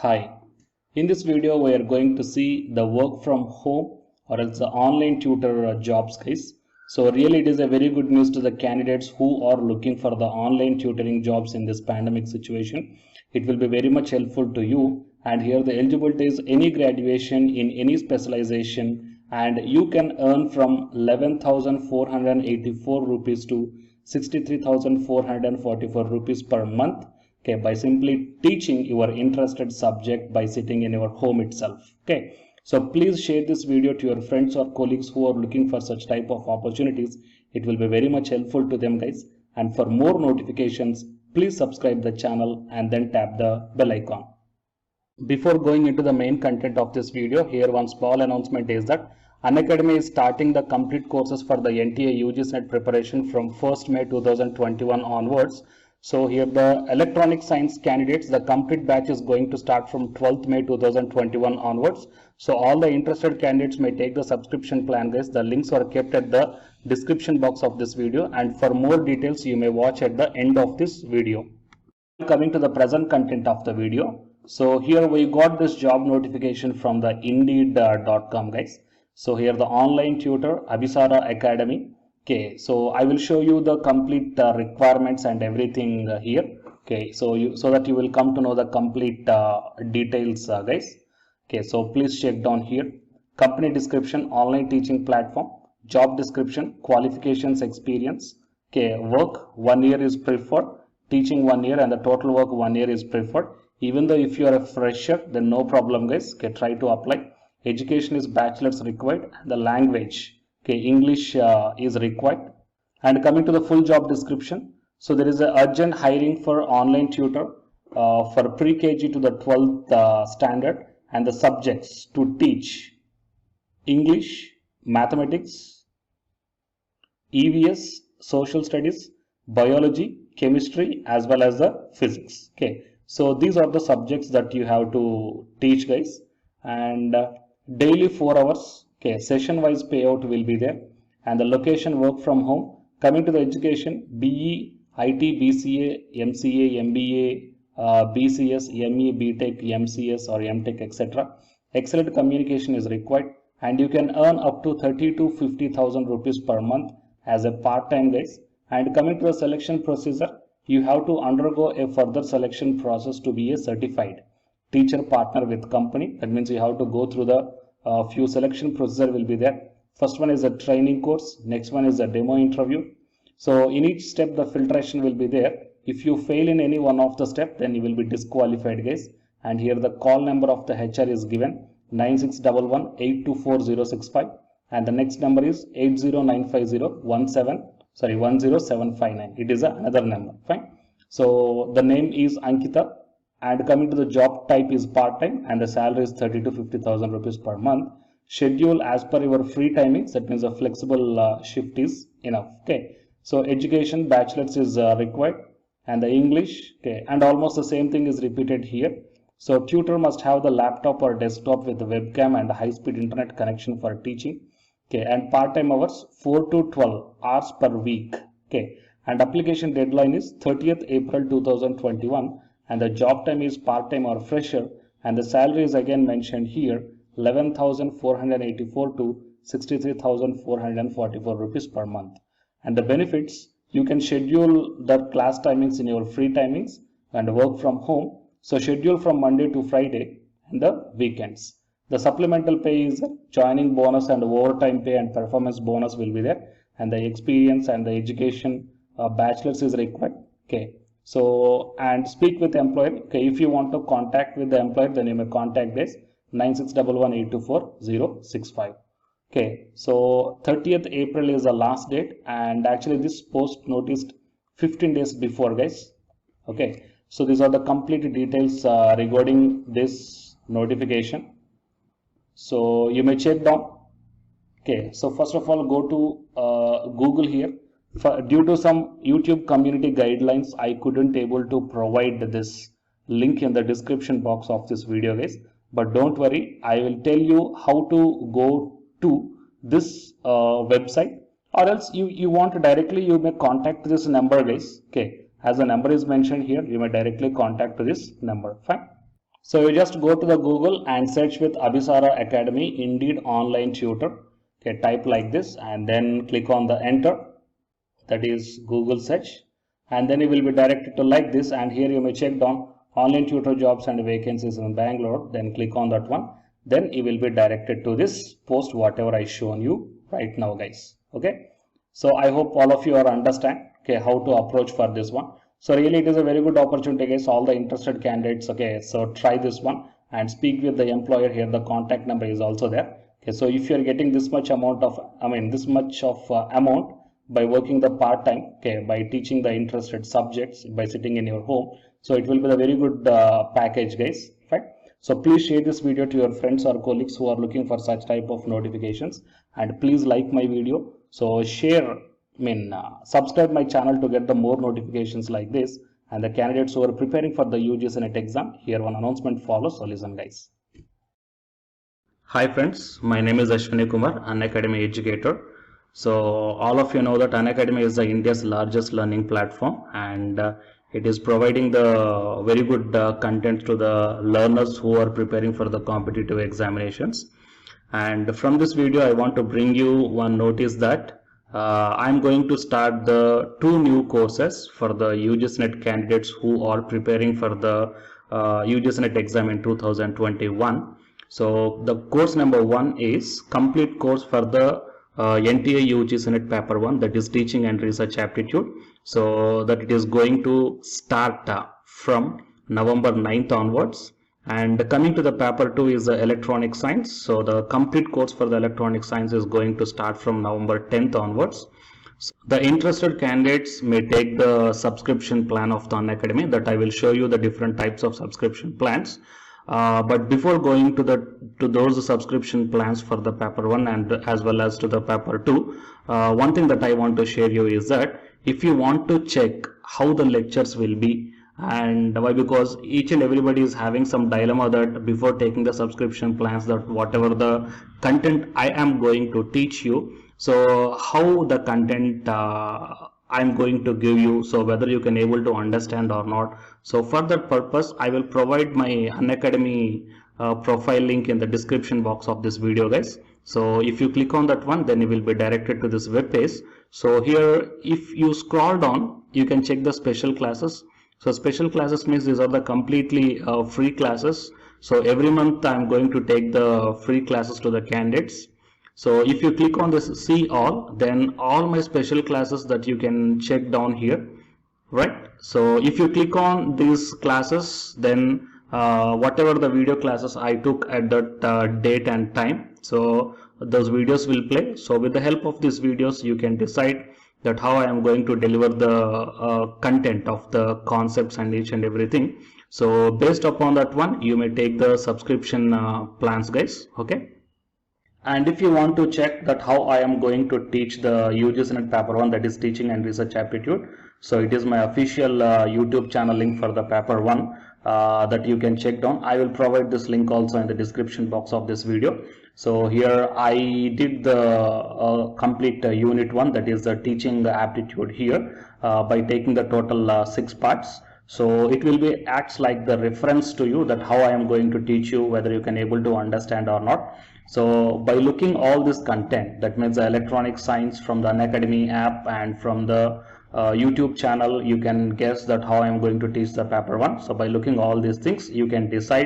Hi, in this video we are going to see the work from home or else the online tutor jobs guys. So really it is a very good news to the candidates who are looking for the online tutoring jobs in this pandemic situation. It will be very much helpful to you, and here the eligibility is any graduation in any specialization, and you can earn from 11,484 rupees to 63,444 rupees per month, okay, by simply teaching your interested subject by sitting in your home itself. Okay, so please share this video to your friends or colleagues who are looking for such type of opportunities. It will be very much helpful to them guys, and for more notifications please subscribe the channel and then tap the bell icon. Before going into the main content of this video, here one small announcement is that Unacademy is starting the complete courses for the NTA UGC NET preparation from 1st May 2021 onwards. So here the electronic science candidates, the complete batch is going to start from 12th May 2021 onwards. So all the interested candidates may take the subscription plan guys. The links are kept at the description box of this video, and for more details you may watch at the end of this video. Coming to the present content of the video. So here we got this job notification from the indeed.com guys. So here the online tutor Abhisara Academy. Okay, so I will show you the complete requirements and everything here. Okay, so that you will come to know the complete details guys. Okay, so please check down here. Company description, online teaching platform, job description, qualifications, experience. Okay, work 1 year is preferred, teaching 1 year, and the total work 1 year is preferred. Even though if you are a fresher, then no problem guys. Okay, try to apply. Education is bachelor's required. The language, okay, English is required. And coming to the full job description, so there is a urgent hiring for online tutor for pre-KG to the 12th standard, and the subjects to teach English, mathematics, EVS, social studies, biology, chemistry, as well as the physics. Okay, so these are the subjects that you have to teach guys, and daily 4 hours. Okay, session wise payout will be there, and the location work from home. Coming to the education, BE, IT, BCA, MCA, MBA, BCS, ME, BTech, MCS or MTech, etc. Excellent communication is required, and you can earn up to 30 to 50,000 rupees per month as a part-time guys. And coming to the selection procedure, you have to undergo a further selection process to be a certified teacher partner with company. That means you have to go through the few selection procedure will be there. First one is a training course, next one is a demo interview. So in each step the filtration will be there. If you fail in any one of the step, then you will be disqualified guys. And here the call number of the HR is given 9611824065, and the next number is 8095017. It is another number. Fine. So the name is Ankita, and coming to the job type is part-time, and the salary is 30 to 50,000 rupees per month. Schedule as per your free timings. That means a flexible shift is enough. Okay, so education bachelor's is required, and the English. Okay, and almost the same thing is repeated here. So tutor must have the laptop or desktop with the webcam and high-speed internet connection for teaching. Okay, and part-time hours 4 to 12 hours per week. Okay, and application deadline is 30th April 2021, and the job time is part-time or fresher, and the salary is again mentioned here 11,484 to 63,444 rupees per month. And the benefits, you can schedule the class timings in your free timings and work from home. So schedule from Monday to Friday and the weekends. The supplemental pay is joining bonus and overtime pay and performance bonus will be there, and the experience and the education bachelor's is required. Okay, so and speak with the employer. Okay, if you want to contact with the employer, then you may contact this 9611824065. Okay, so 30th April is the last date, and actually this post noticed 15 days before guys. Okay, so these are the complete details regarding this notification. So you may check down. Okay, so first of all go to Google here. Due to some YouTube community guidelines, I couldn't able to provide this link in the description box of this video guys, but don't worry, I will tell you how to go to this website, or else you want to directly, you may contact this number guys. Okay, as the number is mentioned here, you may directly contact this number. Fine. So you just go to the Google and search with Abhisara Academy Indeed Online Tutor. Okay, type like this and then click on the enter, that is Google search, and then you will be directed to like this, and here you may check down online tutor jobs and vacancies in Bangalore, then click on that one, then you will be directed to this post whatever I shown you right now guys. Okay, so I hope all of you are understand okay how to approach for this one. So really it is a very good opportunity guys, all the interested candidates. Okay, so try this one and speak with the employer. Here the contact number is also there. Okay, so if you are getting this much amount of this much of amount by working the part time, okay, by teaching the interested subjects by sitting in your home, so it will be a very good package guys, right? So please share this video to your friends or colleagues who are looking for such type of notifications, and please like my video. So share, subscribe my channel to get the more notifications like this. And the candidates who are preparing for the UGC NET exam, here one announcement follows, so listen guys. Hi friends, my name is Ashwini Kumar, Unacademy educator. So all of you know that Unacademy is India's largest learning platform, and it is providing the very good content to the learners who are preparing for the competitive examinations. And from this video I want to bring you one notice that I'm going to start the 2 new courses for the UGC NET candidates who are preparing for the UGC NET exam in 2021. So the course number 1 is complete course for the NTA UGC NET paper 1, that is teaching and research aptitude. So that it is going to start from November 9th onwards. And coming to the paper 2 is the electronic science. So the complete course for the electronic science is going to start from November 10th onwards. So the interested candidates may take the subscription plan of the Unacademy, that I will show you the different types of subscription plans. But before going to those subscription plans for the paper 1 and as well as to the paper 2, one thing that I want to share you is that if you want to check how the lectures will be, and why, because each and everybody is having some dilemma that before taking the subscription plans, that whatever the content I am going to teach you, so how the content I'm going to give you, so whether you can able to understand or not. So for that purpose I will provide my Unacademy profile link in the description box of this video guys. So if you click on that one, then you will be directed to this web page. So here if you scroll down, you can check the special classes. So special classes means these are the completely free classes. So every month I'm going to take the free classes to the candidates. So if you click on this see all, then all my special classes that you can check down here, right? So if you click on these classes, then whatever the video classes I took at that date and time, so those videos will play. So with the help of these videos you can decide that how I am going to deliver the content of the concepts and each and everything. So based upon that one, you may take the subscription plans guys. Okay. And if you want to check that how I am going to teach the UGC NET paper 1, that is teaching and research aptitude, so it is my official YouTube channel link for the paper 1 that you can check down. I will provide this link also in the description box of this video. So here I did the complete unit 1, that is the teaching aptitude here by taking the total 6 parts. So it will be acts like the reference to you that how I am going to teach you, whether you can able to understand or not. So by looking all this content, that means the electronic science from the Unacademy app and from the YouTube channel, you can guess that how I am going to teach the paper 1. So by looking all these things, you can decide